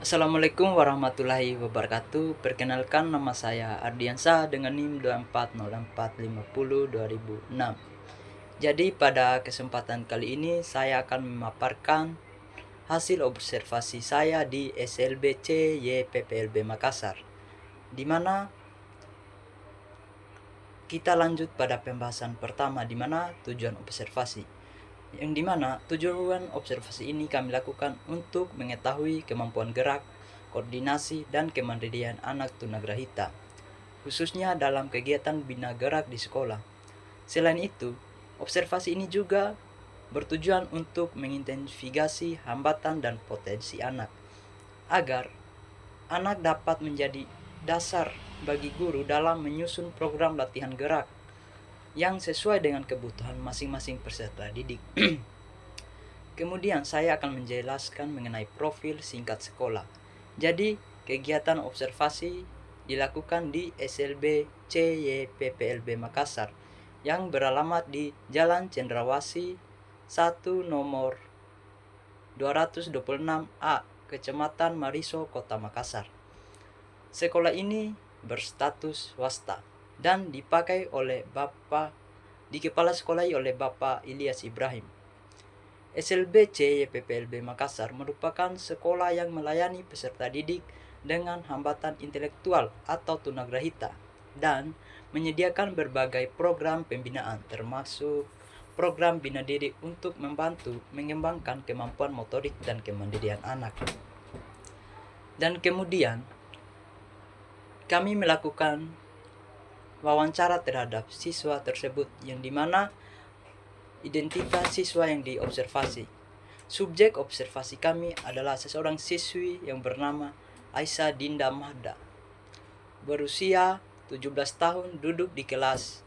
Assalamualaikum warahmatullahi wabarakatuh. Perkenalkan, nama saya Ardiansah dengan NIM 2404502006. Jadi pada kesempatan kali ini saya akan memaparkan hasil observasi saya di SLBC YPPLB Makassar, di mana kita lanjut pada pembahasan pertama, di mana tujuan observasi. Yang dimana tujuan observasi ini kami lakukan untuk mengetahui kemampuan gerak, koordinasi, dan kemandirian anak tunagrahita, khususnya dalam kegiatan bina gerak di sekolah. Selain itu, observasi ini juga bertujuan untuk mengidentifikasi hambatan dan potensi anak, agar anak dapat menjadi dasar bagi guru dalam menyusun program latihan gerak yang sesuai dengan kebutuhan masing-masing peserta didik. Kemudian saya akan menjelaskan mengenai profil singkat sekolah. Jadi, kegiatan observasi dilakukan di SLB CYPPLB Makassar yang beralamat di Jalan Cendrawasih 1 nomor 226A, Kecamatan Mariso, Kota Makassar. Sekolah ini berstatus swasta dan dipakai oleh di kepala sekolah oleh Bapak Ilyas Ibrahim. SLBC YPPLB Makassar merupakan sekolah yang melayani peserta didik dengan hambatan intelektual atau tunagrahita dan menyediakan berbagai program pembinaan, termasuk program bina diri untuk membantu mengembangkan kemampuan motorik dan kemandirian anak. Dan kemudian kami melakukan wawancara terhadap siswa tersebut, yang dimana identitas siswa yang diobservasi. Subjek observasi kami adalah seseorang siswi yang bernama Aisyah Dinda Mahda, berusia 17 tahun, duduk di kelas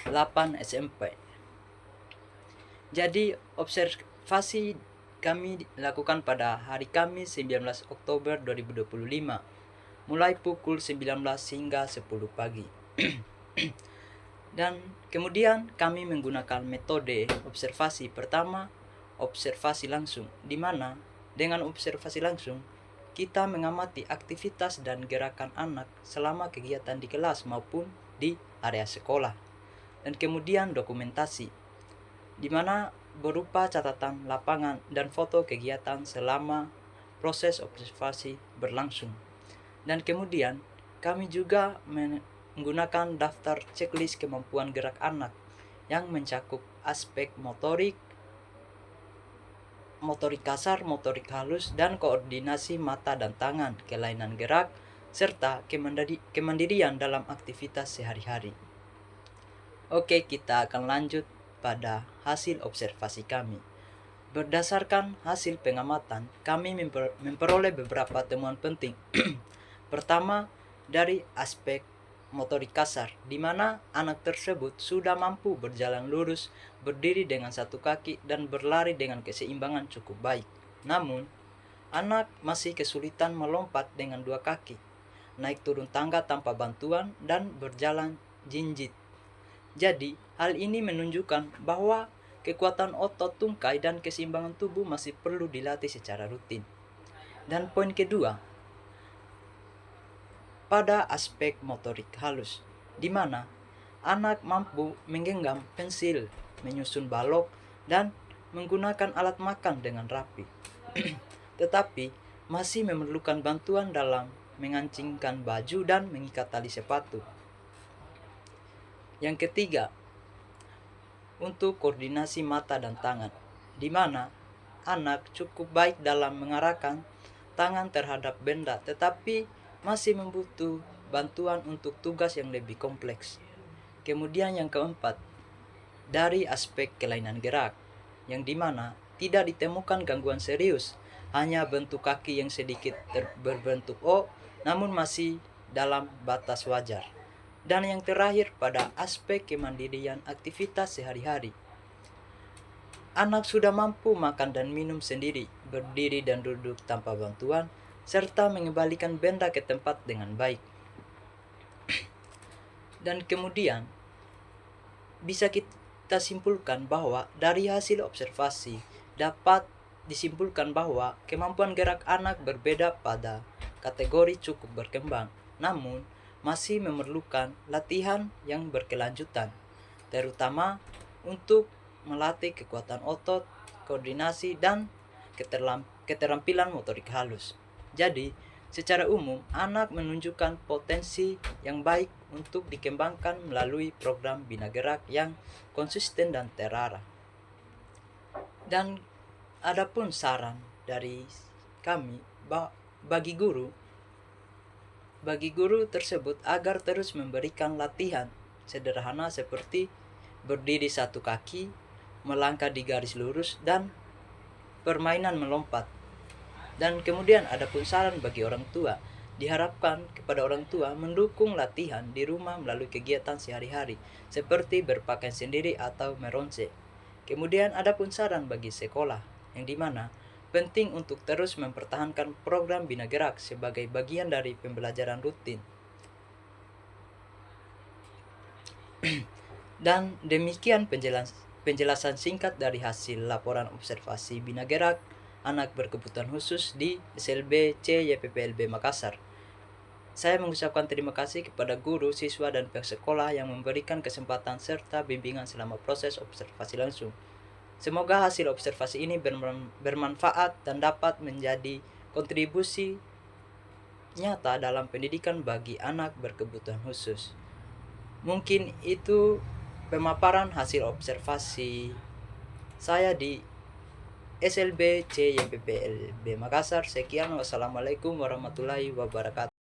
8 SMP. Jadi observasi kami dilakukan pada hari Kamis 19 Oktober 2025, mulai pukul 19 hingga 10 pagi. Dan kemudian kami menggunakan metode observasi pertama, observasi langsung, di mana dengan observasi langsung kita mengamati aktivitas dan gerakan anak selama kegiatan di kelas maupun di area sekolah. Dan kemudian dokumentasi, di mana berupa catatan lapangan dan foto kegiatan selama proses observasi berlangsung. Dan kemudian kami juga menggunakan daftar checklist kemampuan gerak anak yang mencakup aspek motorik, motorik kasar, motorik halus, dan koordinasi mata dan tangan, kelainan gerak, serta kemandirian dalam aktivitas sehari-hari. Oke, kita akan lanjut pada hasil observasi kami. Berdasarkan hasil pengamatan, kami memperoleh beberapa temuan penting. Pertama, dari aspek motorik kasar, di mana anak tersebut sudah mampu berjalan lurus, berdiri dengan satu kaki, dan berlari dengan keseimbangan cukup baik. Namun, anak masih kesulitan melompat dengan dua kaki, naik turun tangga tanpa bantuan, dan berjalan jinjit. Jadi, hal ini menunjukkan bahwa kekuatan otot tungkai dan keseimbangan tubuh masih perlu dilatih secara rutin. Dan poin kedua, pada aspek motorik halus, di mana anak mampu menggenggam pensil, menyusun balok, dan menggunakan alat makan dengan rapi. Tetapi masih memerlukan bantuan dalam mengancingkan baju dan mengikat tali sepatu. Yang ketiga, untuk koordinasi mata dan tangan, di mana anak cukup baik dalam mengarahkan tangan terhadap benda, tetapi masih membutuh bantuan untuk tugas yang lebih kompleks. Kemudian yang keempat, dari aspek kelainan gerak, yang dimana tidak ditemukan gangguan serius, hanya bentuk kaki yang sedikit berbentuk O, namun masih dalam batas wajar. Dan yang terakhir, pada aspek kemandirian aktivitas sehari-hari, anak sudah mampu makan dan minum sendiri, berdiri dan duduk tanpa bantuan, serta mengembalikan benda ke tempat dengan baik. Dan kemudian bisa kita simpulkan bahwa dari hasil observasi dapat disimpulkan bahwa kemampuan gerak anak berbeda pada kategori cukup berkembang, namun masih memerlukan latihan yang berkelanjutan, terutama untuk melatih kekuatan otot, koordinasi, dan keterampilan motorik halus. Jadi, secara umum, anak menunjukkan potensi yang baik untuk dikembangkan melalui program bina gerak yang konsisten dan terarah. Dan adapun saran dari kami bagi guru tersebut agar terus memberikan latihan sederhana seperti berdiri satu kaki, melangkah di garis lurus, dan permainan melompat. Dan kemudian adapun saran bagi orang tua, diharapkan kepada orang tua mendukung latihan di rumah melalui kegiatan sehari-hari seperti berpakaian sendiri atau meronce. Kemudian adapun saran bagi sekolah, yang dimana penting untuk terus mempertahankan program bina gerak sebagai bagian dari pembelajaran rutin. Dan demikian penjelasan singkat dari hasil laporan observasi bina gerak anak berkebutuhan khusus di SLB CYPPLB Makassar. Saya mengucapkan terima kasih kepada guru, siswa, dan pihak sekolah yang memberikan kesempatan serta bimbingan selama proses observasi langsung. Semoga hasil observasi ini bermanfaat dan dapat menjadi kontribusi nyata dalam pendidikan bagi anak berkebutuhan khusus. Mungkin itu pemaparan hasil observasi saya di SLB CYPPLB Makassar. Sekian, wassalamualaikum warahmatullahi wabarakatuh.